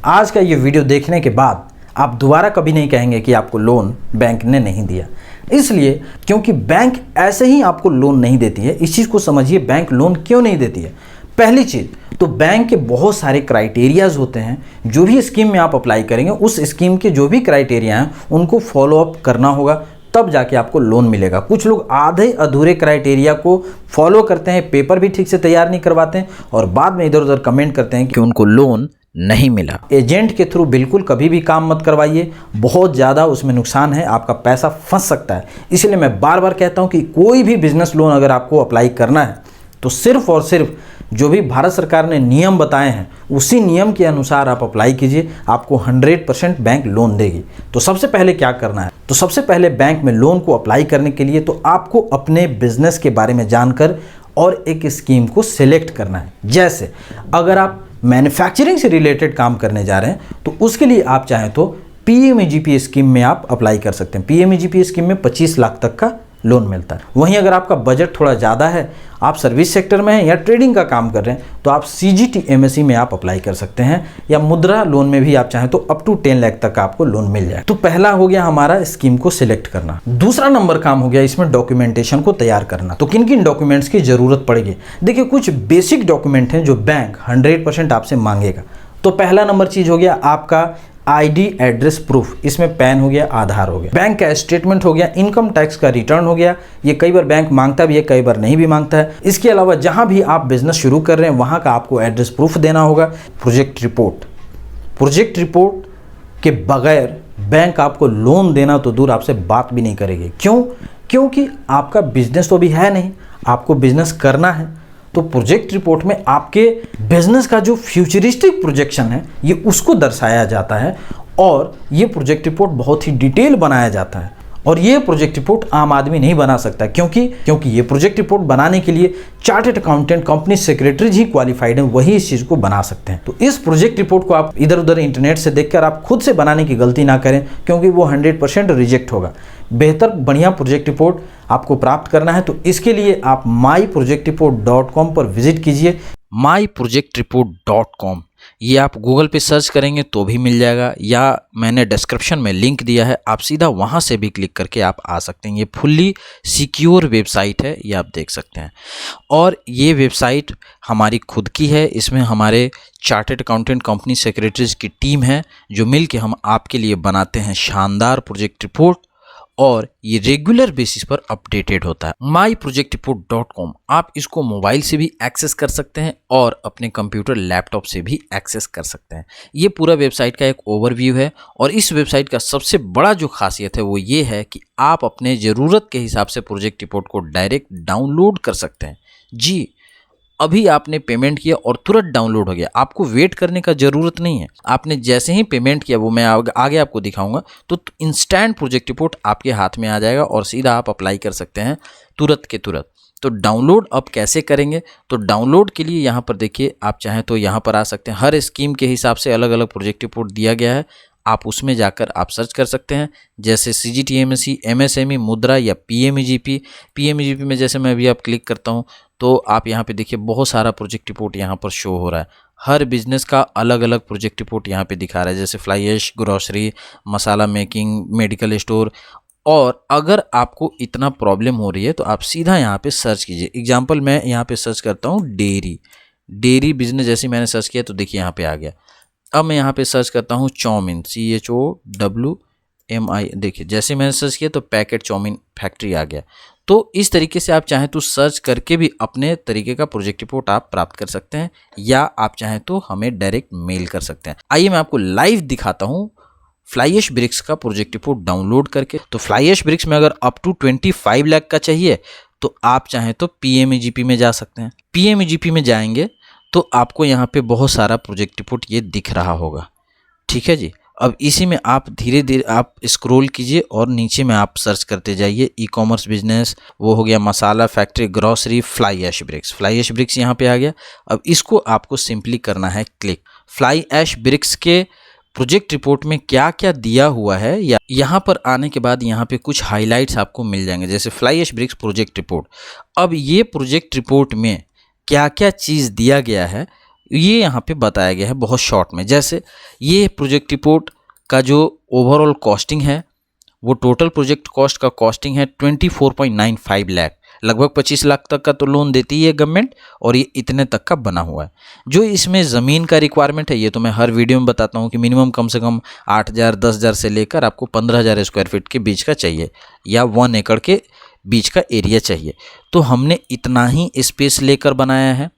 आज का ये वीडियो देखने के बाद आप दोबारा कभी नहीं कहेंगे कि आपको लोन बैंक ने नहीं दिया। इसलिए क्योंकि बैंक ऐसे ही आपको लोन नहीं देती है। इस चीज़ को समझिए, बैंक लोन क्यों नहीं देती है। पहली चीज़ तो बैंक के बहुत सारे क्राइटेरियाज होते हैं। जो भी स्कीम में आप अप्लाई करेंगे उस स्कीम के जो भी क्राइटेरिया हैं उनको फॉलो अप करना होगा, तब जाके आपको लोन मिलेगा। कुछ लोग आधे अधूरे क्राइटेरिया को फॉलो करते हैं, पेपर भी ठीक से तैयार नहीं करवाते हैं और बाद में इधर उधर कमेंट करते हैं कि उनको लोन नहीं मिला। एजेंट के थ्रू बिल्कुल कभी भी काम मत करवाइए, बहुत ज़्यादा उसमें नुकसान है, आपका पैसा फंस सकता है। इसलिए मैं बार बार कहता हूं कि कोई भी बिजनेस लोन अगर आपको अप्लाई करना है तो सिर्फ और सिर्फ जो भी भारत सरकार ने नियम बताए हैं उसी नियम के अनुसार आप अप्लाई कीजिए, आपको 100% बैंक लोन देगी। तो सबसे पहले क्या करना है, तो सबसे पहले बैंक में लोन को अप्लाई करने के लिए तो आपको अपने बिजनेस के बारे में जानकर और एक स्कीम को सिलेक्ट करना है। जैसे अगर आप मैन्युफैक्चरिंग से रिलेटेड काम करने जा रहे हैं तो उसके लिए आप चाहें तो पीएमईजीपी स्कीम में आप अप्लाई कर सकते हैं। पीएमईजीपी स्कीम में 25 लाख तक का लोन मिलता है। वहीं अगर आपका बजट थोड़ा ज़्यादा है, आप सर्विस सेक्टर में हैं या ट्रेडिंग का काम कर रहे हैं, तो आप सीजीटी एमएसई में आप अप्लाई कर सकते हैं या मुद्रा लोन में भी आप चाहें तो अप टू 10 लाख तक आपको लोन मिल जाए। तो पहला हो गया हमारा स्कीम को सिलेक्ट करना। दूसरा नंबर काम हो गया इसमें डॉक्यूमेंटेशन को तैयार करना। तो किन किन डॉक्यूमेंट्स की जरूरत पड़ेगी? देखिए, कुछ बेसिक डॉक्यूमेंट हैं जो बैंक 100% आपसे मांगेगा। तो पहला नंबर चीज हो गया आपका आईडी एड्रेस प्रूफ। इसमें पैन हो गया, आधार हो गया, बैंक का स्टेटमेंट हो गया, इनकम टैक्स का रिटर्न हो गया। ये कई बार बैंक मांगता भी है, कई बार नहीं भी मांगता है। इसके अलावा जहां भी आप बिजनेस शुरू कर रहे हैं वहां का आपको एड्रेस प्रूफ देना होगा। प्रोजेक्ट रिपोर्ट के बगैर बैंक आपको लोन देना तो दूर, आपसे बात भी नहीं करेगी। क्यों? क्योंकि आपका बिजनेस तो अभी है नहीं, आपको बिजनेस करना है। तो प्रोजेक्ट रिपोर्ट में आपके बिजनेस का जो फ्यूचरिस्टिक प्रोजेक्शन है ये उसको दर्शाया जाता है और ये प्रोजेक्ट रिपोर्ट बहुत ही डिटेल बनाया जाता है। और ये प्रोजेक्ट रिपोर्ट आम आदमी नहीं बना सकता। क्योंकि ये प्रोजेक्ट रिपोर्ट बनाने के लिए चार्टर्ड अकाउंटेंट, कंपनी सेक्रेटरीज ही क्वालिफाइड हैं, वही इस चीज़ को बना सकते हैं। तो इस प्रोजेक्ट रिपोर्ट को आप इधर उधर इंटरनेट से देखकर आप खुद से बनाने की गलती ना करें, क्योंकि वो 100% रिजेक्ट होगा। बेहतर बढ़िया प्रोजेक्ट रिपोर्ट आपको प्राप्त करना है तो इसके लिए आप myprojectreport.com पर विजिट कीजिए। myprojectreport.com ये आप गूगल पे सर्च करेंगे तो भी मिल जाएगा, या मैंने डिस्क्रिप्शन में लिंक दिया है, आप सीधा वहाँ से भी क्लिक करके आप आ सकते हैं। ये फुल्ली सिक्योर वेबसाइट है, ये आप देख सकते हैं। और ये वेबसाइट हमारी खुद की है, इसमें हमारे चार्टर्ड अकाउंटेंट, कंपनी सेक्रेटरीज की टीम है जो मिल के हम आपके लिए बनाते हैं शानदार प्रोजेक्ट रिपोर्ट, और ये रेगुलर बेसिस पर अपडेटेड होता है। myprojectreport.com आप इसको मोबाइल से भी एक्सेस कर सकते हैं और अपने कंप्यूटर, लैपटॉप से भी एक्सेस कर सकते हैं। ये पूरा वेबसाइट का एक ओवरव्यू है और इस वेबसाइट का सबसे बड़ा जो खासियत है वो ये है कि आप अपने ज़रूरत के हिसाब से प्रोजेक्ट रिपोर्ट को डायरेक्ट डाउनलोड कर सकते हैं। जी, अभी आपने पेमेंट किया और तुरंत डाउनलोड हो गया, आपको वेट करने का ज़रूरत नहीं है। आपने जैसे ही पेमेंट किया, वो मैं आगे आपको दिखाऊंगा, तो इंस्टेंट प्रोजेक्ट रिपोर्ट आपके हाथ में आ जाएगा और सीधा आप अप्लाई कर सकते हैं तुरंत के तुरंत। तो डाउनलोड अब कैसे करेंगे? तो डाउनलोड के लिए यहाँ पर देखिए, आप चाहें तो यहाँ पर आ सकते हैं। हर स्कीम के हिसाब से अलग अलग प्रोजेक्ट रिपोर्ट दिया गया है, आप उसमें जाकर आप सर्च कर सकते हैं। जैसे सीजीटी एमएसई, एमएसएमई, मुद्रा या पीएमईजीपी में जैसे मैं अभी आप क्लिक करता हूं तो आप यहां पे देखिए बहुत सारा प्रोजेक्ट रिपोर्ट यहां पर शो हो रहा है। हर बिजनेस का अलग अलग प्रोजेक्ट रिपोर्ट यहां पे दिखा रहा है, जैसे फ्लाई ऐश, ग्रोसरी, मसाला मेकिंग, मेडिकल स्टोर। और अगर आपको इतना प्रॉब्लम हो रही है तो आप सीधा यहाँ पे सर्च कीजिए। एग्जाम्पल मैं यहाँ पे सर्च करता हूँ डेयरी बिजनेस। जैसे मैंने सर्च किया तो देखिए यहाँ पे आ गया। अब मैं यहाँ पे सर्च करता हूँ चौमिन, CHOWMI। देखिए जैसे मैंने सर्च किया तो पैकेट चौमिन फैक्ट्री आ गया। तो इस तरीके से आप चाहें तो सर्च करके भी अपने तरीके का प्रोजेक्ट रिपोर्ट आप प्राप्त कर सकते हैं, या आप चाहें तो हमें डायरेक्ट मेल कर सकते हैं। आइए मैं आपको लाइव दिखाता हूँ फ्लाई ऐश ब्रिक्स का प्रोजेक्ट रिपोर्ट डाउनलोड करके। तो फ्लाई ऐश ब्रिक्स में अगर अप टू 25 लाख का चाहिए तो आप चाहें तो पीएमईजीपी में जा सकते हैं। पीएमईजीपी में जाएंगे तो आपको यहाँ पे बहुत सारा प्रोजेक्ट रिपोर्ट ये दिख रहा होगा, ठीक है जी। अब इसी में आप धीरे धीरे आप स्क्रॉल कीजिए और नीचे में आप सर्च करते जाइए। ई कॉमर्स बिजनेस, वो हो गया masala factory, grocery, fly ash bricks यहाँ पे आ गया। अब इसको आपको सिंपली करना है क्लिक। फ्लाई ऐश ब्रिक्स के प्रोजेक्ट रिपोर्ट में क्या क्या दिया हुआ है, या यहाँ पर आने के बाद यहाँ पे कुछ हाइलाइट्स आपको मिल जाएंगे, जैसे fly ash bricks project report. अब ये प्रोजेक्ट रिपोर्ट में क्या क्या चीज़ दिया गया है ये यहाँ पे बताया गया है बहुत शॉर्ट में। जैसे ये प्रोजेक्ट रिपोर्ट का जो ओवरऑल कॉस्टिंग है वो टोटल प्रोजेक्ट कॉस्ट का कॉस्टिंग है 24.95 लाख, लगभग 25 लाख तक का तो लोन देती है गवर्नमेंट, और ये इतने तक का बना हुआ है। जो इसमें ज़मीन का रिक्वायरमेंट है ये तो मैं हर वीडियो में बताता हूँ कि मिनिमम कम से कम 8,000 10,000 से लेकर आपको 15,000 स्क्वायर फीट के बीच का चाहिए या 1 एकड़ के बीच का एरिया चाहिए। तो हमने इतना ही स्पेस लेकर बनाया है।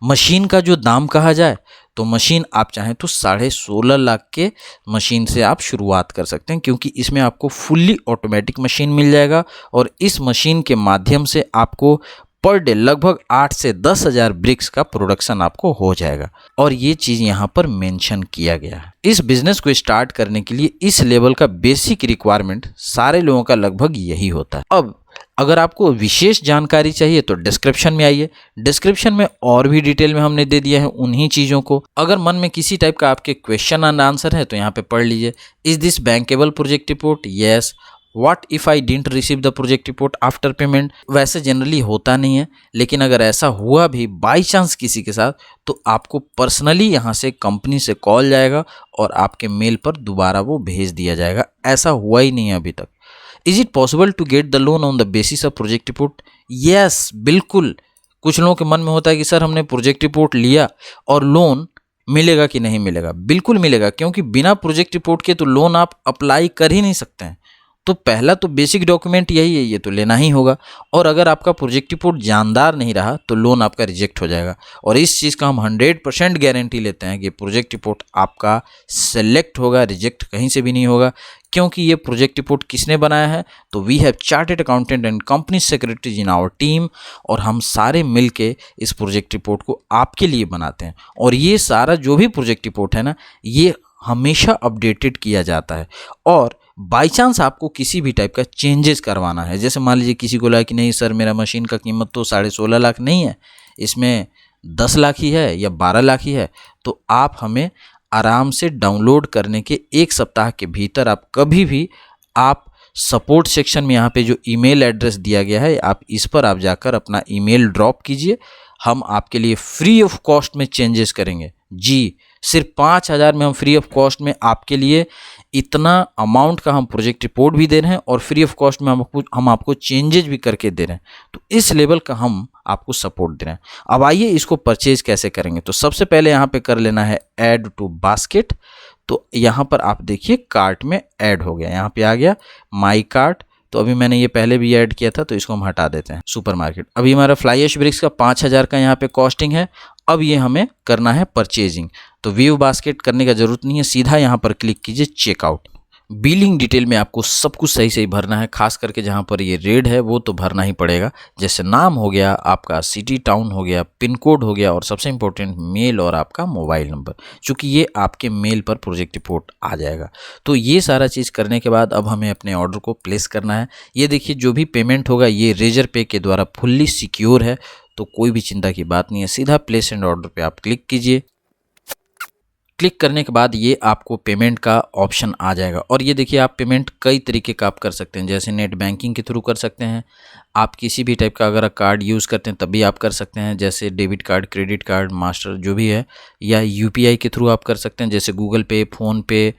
मशीन का जो दाम कहा जाए तो मशीन आप चाहें तो 16.5 लाख के मशीन से आप शुरुआत कर सकते हैं, क्योंकि इसमें आपको फुल्ली ऑटोमेटिक मशीन मिल जाएगा और इस मशीन के माध्यम से आपको पर डे लगभग 8 से 10,000 ब्रिक्स का प्रोडक्शन आपको हो जाएगा। और ये चीज़ यहाँ पर मेंशन किया गया है। इस बिजनेस को स्टार्ट करने के लिए इस लेवल का बेसिक रिक्वायरमेंट सारे लोगों का लगभग यही होता है। अब अगर आपको विशेष जानकारी चाहिए तो डिस्क्रिप्शन में आइए, डिस्क्रिप्शन में और भी डिटेल में हमने दे दिया है उन्हीं चीज़ों को। अगर मन में किसी टाइप का आपके क्वेश्चन एंड आंसर है तो यहाँ पे पढ़ लीजिए। Is this bankable project report? Yes. What if I didn't receive the project report after payment? वैसे जनरली होता नहीं है, लेकिन अगर ऐसा हुआ भी बाई चांस किसी के साथ तो आपको पर्सनली यहाँ से कंपनी से कॉल जाएगा और आपके मेल पर दोबारा वो भेज दिया जाएगा। ऐसा हुआ ही नहीं है अभी तक। Is it possible to get the loan on the basis of project report? Yes, बिल्कुल। कुछ लोगों के मन में होता है कि सर हमने प्रोजेक्ट रिपोर्ट लिया और लोन मिलेगा कि नहीं मिलेगा। बिल्कुल मिलेगा, क्योंकि बिना प्रोजेक्ट रिपोर्ट के तो लोन आप अप्लाई कर ही नहीं सकते हैं। तो पहला तो बेसिक डॉक्यूमेंट यही है, ये तो लेना ही होगा। और अगर आपका प्रोजेक्ट रिपोर्ट जानदार नहीं रहा तो लोन आपका रिजेक्ट हो जाएगा। और इस चीज़ का हम 100% गारंटी लेते हैं कि प्रोजेक्ट रिपोर्ट आपका सेलेक्ट होगा, रिजेक्ट कहीं से भी नहीं होगा। क्योंकि ये प्रोजेक्ट रिपोर्ट किसने बनाया है? तो we have chartered accountant and company secretaries in our team, और हम सारे मिल के इस प्रोजेक्ट रिपोर्ट को आपके लिए बनाते हैं। और ये सारा जो भी प्रोजेक्ट रिपोर्ट है ना, ये हमेशा अपडेटेड किया जाता है। और बाई चांस आपको किसी भी टाइप का चेंजेस करवाना है, जैसे मान लीजिए किसी को लगा कि नहीं सर मेरा मशीन का कीमत तो 16.5 लाख नहीं है, इसमें 10 लाख ही है या 12 लाख ही है, तो आप हमें आराम से डाउनलोड करने के 1 सप्ताह के भीतर आप कभी भी आप सपोर्ट सेक्शन में यहाँ पे जो ईमेल एड्रेस दिया गया है आप इस पर आप जाकर अपना ईमेल ड्रॉप कीजिए। हम आपके लिए फ्री ऑफ कॉस्ट में चेंजेस करेंगे। जी, सिर्फ 5,000 में हम फ्री ऑफ कॉस्ट में आपके लिए इतना अमाउंट का हम प्रोजेक्ट रिपोर्ट भी दे रहे हैं और फ्री ऑफ कॉस्ट में हम आपको चेंजेस भी करके दे रहे हैं। तो इस लेवल का हम आपको सपोर्ट दे रहे हैं। अब आइए इसको परचेज कैसे करेंगे। तो सबसे पहले यहाँ पे कर लेना है ऐड टू बास्केट। तो यहाँ पर आप देखिए कार्ट में ऐड हो गया, यहाँ पे आ गया माई कार्ट। तो अभी मैंने ये पहले भी ऐड किया था तो इसको हम हटा देते हैं। सुपरमार्केट, अभी हमारा फ्लाई ऐश ब्रिक्स का 5,000 का यहाँ पे कॉस्टिंग है। अब ये हमें करना है परचेजिंग। तो व्यू बास्केट करने का जरूरत नहीं है, सीधा यहाँ पर क्लिक कीजिए चेकआउट। बिलिंग डिटेल में आपको सब कुछ सही सही भरना है, खास करके जहाँ पर ये रेड है वो तो भरना ही पड़ेगा। जैसे नाम हो गया, आपका सिटी टाउन हो गया, पिन कोड हो गया, और सबसे इम्पोर्टेंट मेल और आपका मोबाइल नंबर, चूँकि ये आपके मेल पर प्रोजेक्ट रिपोर्ट आ जाएगा। तो ये सारा चीज़ करने के बाद अब हमें अपने ऑर्डर को प्लेस करना है। ये देखिए जो भी पेमेंट होगा ये रेजर पे के द्वारा फुल्ली सिक्योर है, तो कोई भी चिंता की बात नहीं है। सीधा प्लेस एंड ऑर्डर पे आप क्लिक कीजिए। क्लिक करने के बाद ये आपको पेमेंट का ऑप्शन आ जाएगा। और ये देखिए आप पेमेंट कई तरीके का आप कर सकते हैं, जैसे नेट बैंकिंग के थ्रू कर सकते हैं, आप किसी भी टाइप का अगर कार्ड यूज़ करते हैं तब भी आप कर सकते हैं, जैसे debit card, credit card, master जो भी है, या यूपीआई के थ्रू आप कर सकते हैं, जैसे गूगल पे, फ़ोनपे।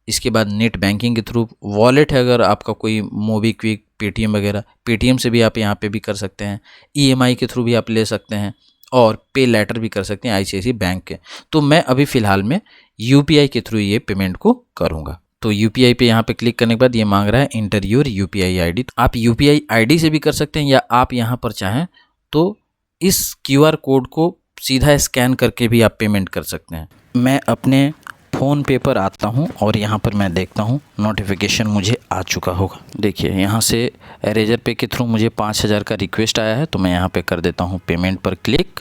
इसके बाद नेट बैंकिंग के थ्रू वॉलेट है अगर आपका कोई, मोबीक्विक, पेटीएम वगैरह, पेटीएम से भी आप यहाँ पे भी कर सकते हैं। ईएमआई के थ्रू भी आप ले सकते हैं और पे लेटर भी कर सकते हैं आईसीआईसीआई बैंक के। तो मैं अभी फ़िलहाल में यूपीआई के थ्रू ये पेमेंट को करूँगा। तो यूपीआई पे यहाँ पे क्लिक करने के बाद ये मांग रहा है इंटर योर यूपीआई आईडी। तो आप यूपीआई आईडी से भी कर सकते हैं, या आप यहाँ पर चाहें तो इस क्यूआर कोड को सीधा स्कैन करके भी आप पेमेंट कर सकते हैं। मैं अपने फ़ोन पे पर आता हूँ और यहाँ पर मैं देखता हूँ नोटिफिकेशन मुझे आ चुका होगा। देखिए यहाँ से रेजर पे के थ्रू मुझे 5,000 का रिक्वेस्ट आया है, तो मैं यहाँ पे कर देता हूँ पेमेंट पर क्लिक।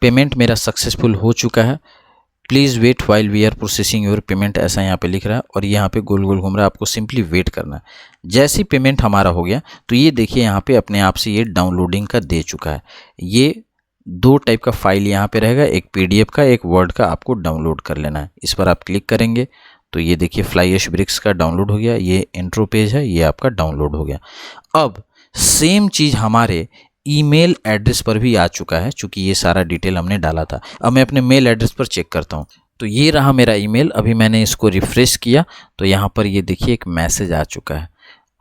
पेमेंट मेरा सक्सेसफुल हो चुका है। Please wait while we are processing your payment, ऐसा यहाँ पे लिख रहा है और यहाँ पे गोल गोल घूम रहा है। आपको सिंपली वेट करना है। जैसे ही पेमेंट हमारा हो गया तो ये देखिए यहाँ पे अपने आप से ये डाउनलोडिंग का दे चुका है। ये 2 टाइप का फाइल यहाँ पे रहेगा, एक पीडीएफ का, एक वर्ड का, आपको डाउनलोड कर लेना है। इस पर आप क्लिक करेंगे तो ये देखिए फ्लाई ऐश ब्रिक्स का डाउनलोड हो गया। ये इंट्रो पेज है, ये आपका डाउनलोड हो गया। अब सेम चीज़ हमारे ईमेल एड्रेस पर भी आ चुका है, चूँकि ये सारा डिटेल हमने डाला था। अब मैं अपने मेल एड्रेस पर चेक करता हूँ। तो ये रहा मेरा ईमेल। अभी मैंने इसको रिफ़्रेश किया तो यहाँ पर ये देखिए एक मैसेज आ चुका है,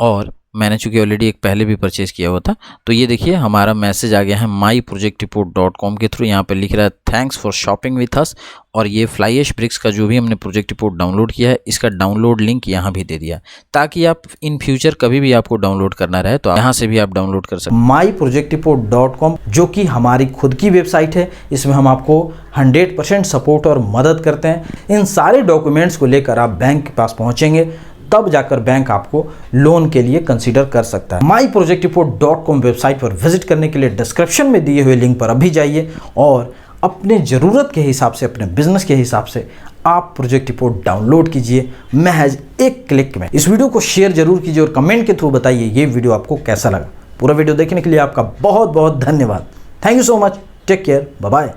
और मैंने चूँकि ऑलरेडी एक पहले भी परचेज किया हुआ था। तो ये देखिए हमारा मैसेज आ गया है myprojectreport.com के थ्रू। यहाँ पे लिख रहा है thanks for shopping with us, और ये फ्लाई ऐश ब्रिक्स का जो भी हमने प्रोजेक्ट रिपोर्ट डाउनलोड किया है, इसका डाउनलोड लिंक यहाँ भी दे दिया, ताकि आप इन फ्यूचर कभी भी आपको डाउनलोड करना रहे तो यहाँ से भी आप डाउनलोड कर सकते हैं। myprojectreport.com जो कि हमारी खुद की वेबसाइट है, इसमें हम आपको 100% सपोर्ट और मदद करते हैं। इन सारे डॉक्यूमेंट्स को लेकर आप बैंक के पास पहुँचेंगे, तब जाकर बैंक आपको लोन के लिए कंसीडर कर सकता है। myprojectreport.com वेबसाइट पर विजिट करने के लिए डिस्क्रिप्शन में दिए हुए लिंक पर अभी जाइए और अपने ज़रूरत के हिसाब से, अपने बिजनेस के हिसाब से आप प्रोजेक्ट रिपोर्ट डाउनलोड कीजिए महज एक क्लिक में। इस वीडियो को शेयर जरूर कीजिए और कमेंट के थ्रू बताइए ये वीडियो आपको कैसा लगा। पूरा वीडियो देखने के लिए आपका बहुत बहुत धन्यवाद। Thank you so much. Take care. Bye bye.